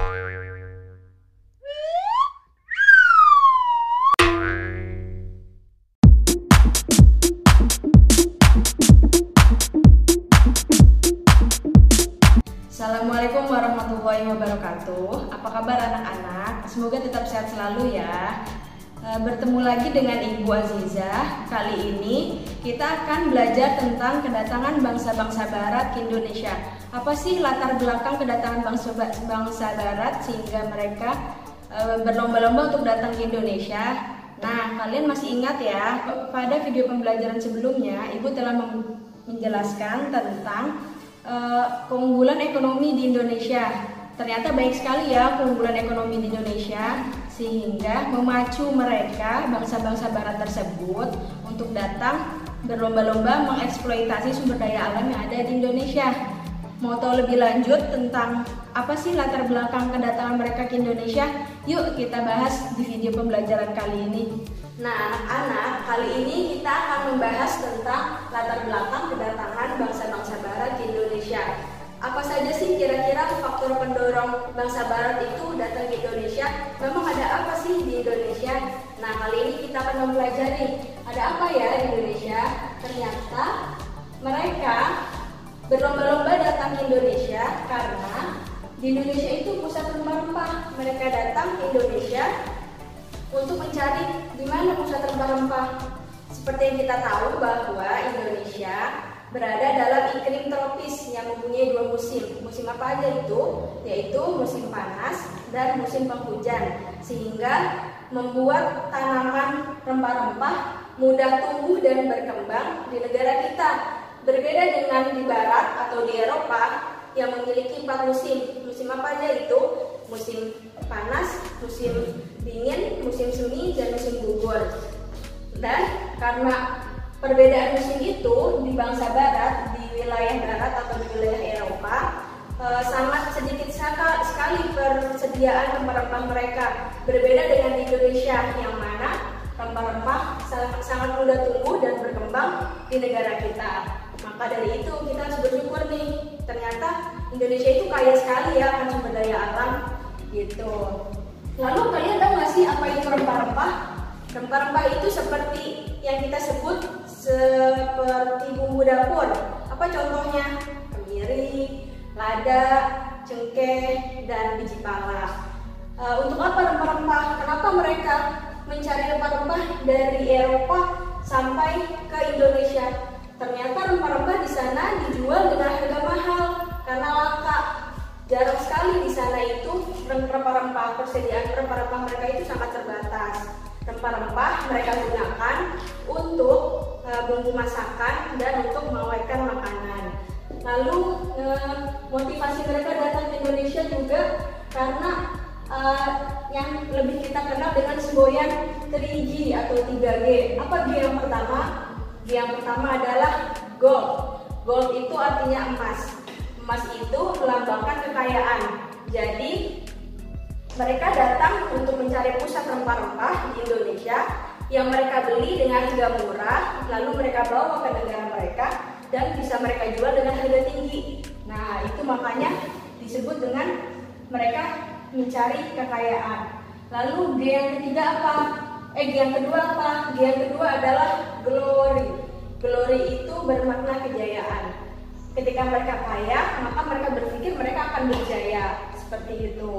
Assalamualaikum warahmatullahi wabarakatuh. Apa kabar anak-anak? Semoga tetap sehat selalu ya. Bertemu lagi dengan Ibu Azizah. Kali ini kita akan belajar tentang kedatangan bangsa-bangsa barat ke Indonesia. Apa sih latar belakang kedatangan bangsa barat sehingga mereka berlomba-lomba untuk datang ke Indonesia? Nah, kalian masih ingat ya, pada video pembelajaran sebelumnya Ibu telah menjelaskan tentang keunggulan ekonomi di Indonesia. Ternyata baik sekali ya keunggulan ekonomi di Indonesia, sehingga memacu mereka bangsa-bangsa barat tersebut untuk datang berlomba-lomba mengeksploitasi sumber daya alam yang ada di Indonesia. Mau tahu lebih lanjut tentang apa sih latar belakang kedatangan mereka ke Indonesia? Yuk kita bahas di video pembelajaran kali ini. Nah anak-anak, kali ini kita akan membahas tentang latar belakang kedatangan bangsa-bangsa barat ke Indonesia. Apa saja sih kira-kira faktor pendorong bangsa barat itu datang ke Indonesia? Memang ada apa sih di Indonesia? Nah kali ini kita akan mempelajari ada apa ya di Indonesia. Ternyata mereka berlomba-lomba datang ke Indonesia karena di Indonesia itu pusat rempah-rempah. Mereka datang ke Indonesia untuk mencari di mana pusat rempah-rempah. Seperti yang kita tahu bahwa Indonesia berada dalam iklim tropis yang mempunyai dua musim. Musim apa aja itu? Yaitu musim panas dan musim penghujan, sehingga membuat tanaman rempah-rempah mudah tumbuh dan berkembang di negara kita. Berbeda dengan di barat atau di Eropa yang memiliki 4 musim. Musim apa aja itu? Musim panas, musim dingin, musim semi, dan musim gugur. Dan karena perbedaan musim itu di bangsa barat, di wilayah barat atau di wilayah Eropa, sangat sedikit sekali persediaan rempah-rempah mereka. Berbeda dengan di Indonesia yang mana rempah-rempah sangat mudah tumbuh dan berkembang di negara kita. Maka dari itu kita harus bersyukur nih, ternyata Indonesia itu kaya sekali ya akan sumber daya alam gitu. Lalu kalian tahu nggak sih apa itu rempah-rempah? Rempah-rempah itu seperti yang kita sebut seperti bumbu dapur. Apa contohnya? Kemiri, lada, cengkeh, dan biji pala. Untuk apa rempah-rempah? Kenapa mereka mencari rempah-rempah dari Eropa sampai ke Indonesia? Ternyata rempah-rempah di sana dijual dengan harga mahal karena langka. Jarang sekali di sana itu rempah-rempah, persediaan rempah-rempah mereka itu sangat terbatas. Rempah-rempah mereka gunakan untuk bumbu masakan dan untuk mengawetkan makanan. Lalu motivasi mereka datang ke Indonesia juga karena yang lebih kita kenal dengan semboyan 3G atau 3G. Apa G yang pertama? G yang pertama adalah gold. Gold itu artinya emas. Emas itu melambangkan kekayaan. Jadi mereka datang untuk mencari pusat rempah-rempah di Indonesia yang mereka beli dengan harga murah, lalu mereka bawa ke negara mereka dan bisa mereka jual dengan harga tinggi. Nah, itu makanya disebut dengan mereka mencari kekayaan. Lalu G yang ketiga apa? G yang kedua apa? G yang kedua adalah glory. Glory itu bermakna kejayaan. Ketika mereka kaya, maka mereka berpikir mereka akan berjaya. Seperti itu.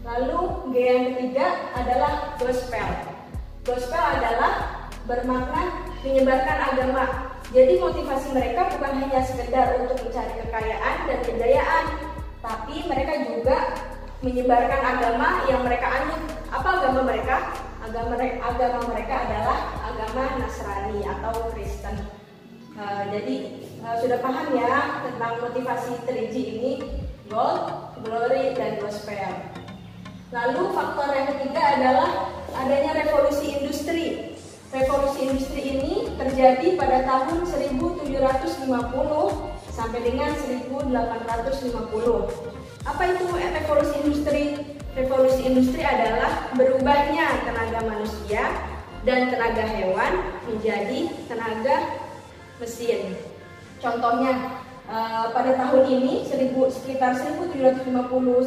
Lalu G yang ketiga adalah gospel. Gospel adalah bermakna menyebarkan agama. Jadi motivasi mereka bukan hanya sekedar untuk mencari kekayaan dan kejayaan, tapi mereka juga menyebarkan agama yang mereka anut. Apa agama mereka? Agama mereka adalah agama Nasrani atau Kristen. Jadi sudah paham ya tentang motivasi 3G ini, gold, glory, dan gospel. Lalu faktor yang ketiga adalah adanya revolusi industri. Revolusi industri ini terjadi pada tahun 1750 sampai dengan 1850. Apa itu revolusi industri? Revolusi industri adalah berubahnya tenaga manusia dan tenaga hewan menjadi tenaga mesin. Contohnya, Pada tahun ini sekitar 1750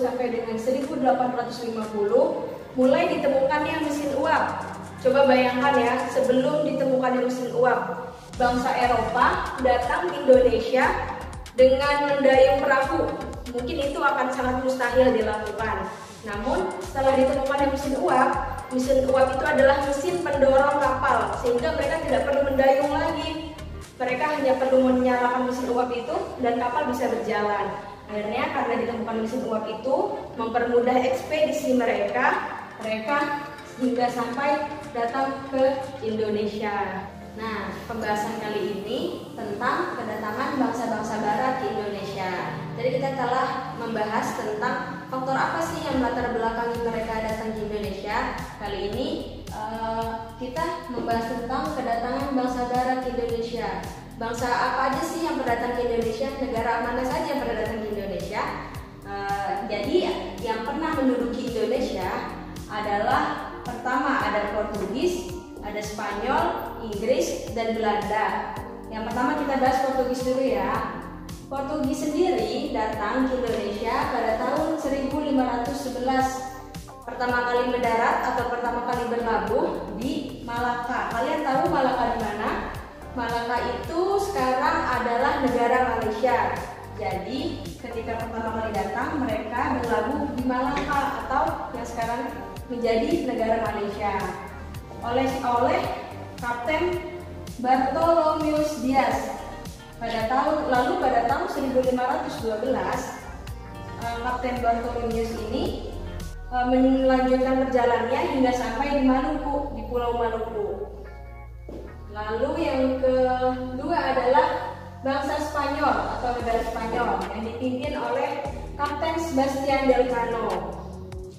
sampai dengan 1850 mulai ditemukannya mesin uap. Coba bayangkan ya, sebelum ditemukannya mesin uap, bangsa Eropa datang ke Indonesia dengan mendayung perahu. Mungkin itu akan sangat mustahil dilakukan. Namun setelah ditemukannya mesin uap itu adalah mesin pendorong kapal, sehingga mereka tidak perlu mendayung lagi. Mereka hanya perlu menyalakan mesin uap itu dan kapal bisa berjalan. Akhirnya karena ditemukan mesin uap itu mempermudah ekspedisi mereka hingga sampai datang ke Indonesia. Nah, pembahasan kali ini tentang kedatangan bangsa-bangsa barat ke Indonesia. Jadi kita telah membahas tentang faktor apa sih yang melatar belakangi mereka datang ke Indonesia. Kali ini kita membahas tentang kedatangan bangsa barat ke Indonesia. Bangsa apa aja sih yang pernah datang ke Indonesia? Negara mana saja yang pernah datang ke Indonesia? Jadi yang pernah menduduki Indonesia adalah pertama ada Portugis, ada Spanyol, Inggris, dan Belanda. Yang pertama kita bahas Portugis dulu ya. Portugis sendiri datang ke Indonesia pada tahun 1511. Pertama kali mendarat atau pertama kali berlabuh di Malaka. Kalian tahu Malaka di mana? Malaka itu sekarang adalah negara Malaysia. Jadi ketika pertama kali datang mereka berlabuh di Malaka atau yang sekarang menjadi negara Malaysia. Oleh Kapten Bartholomeus Dias. Pada tahun 1512, Kapten Bartholomeus ini melanjutkan perjalanannya hingga sampai di Maluku, di Pulau Maluku. Lalu yang kedua adalah bangsa Spanyol atau negara Spanyol yang dipimpin oleh Kapten Sebastian Elcano.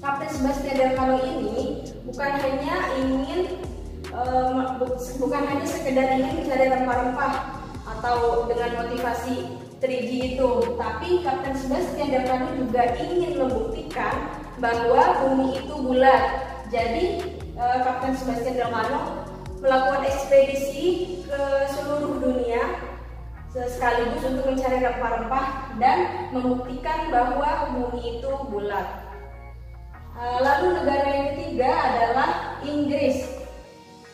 Kapten Sebastian Elcano ini bukan hanya sekedar ingin mencari rempah-rempah atau dengan motivasi 3G itu, tapi Kapten Sebastian Elcano juga ingin membuktikan bahwa bumi itu bulat. Jadi Kapten Sebastian Elcano melakukan ekspedisi ke seluruh dunia sekaligus untuk mencari rempah-rempah dan membuktikan bahwa bumi itu bulat. Lalu negara yang ketiga adalah Inggris.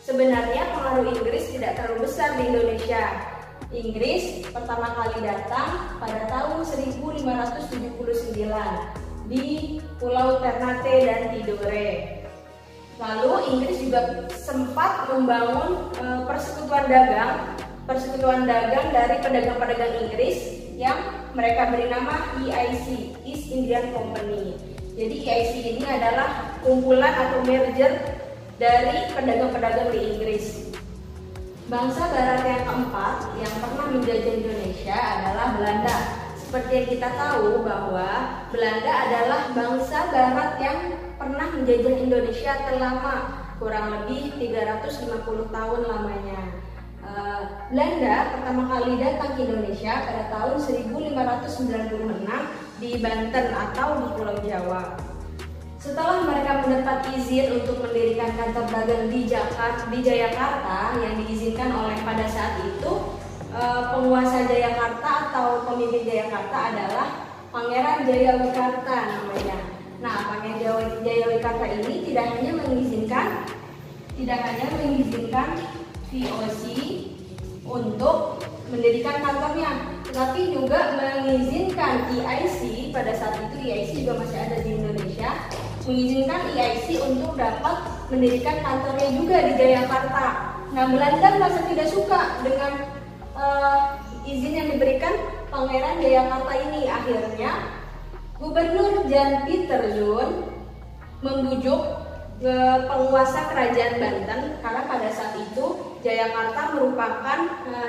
Sebenarnya pengaruh Inggris tidak terlalu besar di Indonesia. Inggris pertama kali datang pada tahun 1579 di Pulau Ternate dan Tidore. Lalu Inggris juga sempat membangun persekutuan dagang dari pedagang-pedagang Inggris yang mereka beri nama EIC, East Indian Company. Jadi EIC ini adalah kumpulan atau merger dari pedagang-pedagang di Inggris. Bangsa barat yang keempat yang pernah menjajah Indonesia adalah Belanda. Seperti yang kita tahu bahwa Belanda adalah bangsa barat yang pernah menjajah Indonesia terlama, kurang lebih 350 tahun lamanya. Belanda pertama kali datang ke Indonesia pada tahun 1596 di Banten atau di Pulau Jawa. Setelah mereka mendapat izin untuk mendirikan kantor dagang di Jayakarta yang diizinkan oleh pada saat itu penguasa Jayakarta atau pemimpin Jayakarta adalah Pangeran Jayawikarta namanya. Nah, Pangeran Jayawikarta ini tidak hanya mengizinkan VOC untuk mendirikan kantornya, tetapi juga mengizinkan EIC. Pada saat itu EIC juga masih ada di Indonesia, mengizinkan EIC untuk dapat mendirikan kantornya juga di Jayakarta. Nah, Belanda merasa tidak suka dengan izin yang diberikan Pangeran Jayakarta ini. Akhirnya Gubernur Jan Pieterszoon membujuk penguasa kerajaan Banten, karena pada saat itu Jayakarta merupakan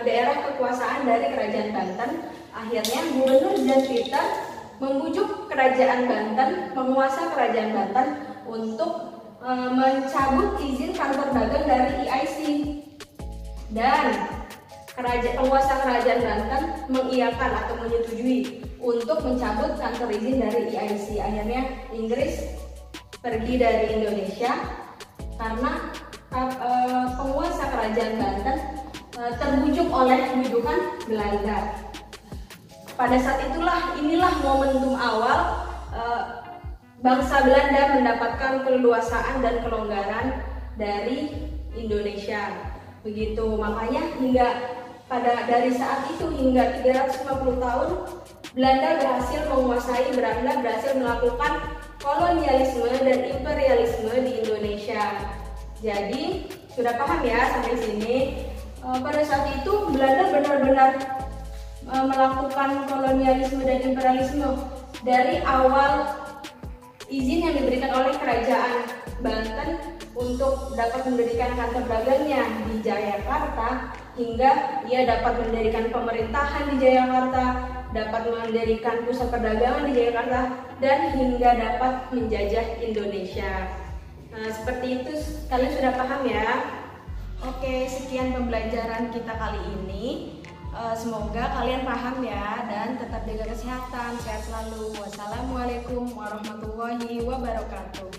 daerah kekuasaan dari kerajaan Banten. Akhirnya Gubernur Jan Pieter membujuk kerajaan Banten, penguasa kerajaan Banten untuk mencabut izin kantor dagang dari EIC. Dan penguasa kerajaan Banten mengiyakan atau menyetujui untuk mencabut kantor izin dari EIC. Akhirnya Inggris pergi dari Indonesia karena penguasa kerajaan Banten terbujuk oleh bujukan Belanda. pada saat inilah momentum awal bangsa Belanda mendapatkan keleluasaan dan kelonggaran dari Indonesia. Begitu, makanya dari saat itu hingga 350 tahun Belanda berhasil melakukan kolonialisme dan imperialisme di Indonesia. Jadi sudah paham ya sampai sini? Pada saat itu Belanda benar-benar melakukan kolonialisme dan imperialisme dari awal izin yang diberikan oleh kerajaan Banten untuk dapat mendirikan kantor dagangnya di Jayakarta, hingga ia dapat mendirikan pemerintahan di Jayakarta, dapat mendirikan pusat perdagangan di Jayakarta, dan hingga dapat menjajah Indonesia. Nah, seperti itu kalian sudah paham ya? Oke, sekian pembelajaran kita kali ini. Semoga kalian paham ya, dan tetap jaga kesehatan, sehat selalu. Wassalamualaikum warahmatullahi wabarakatuh.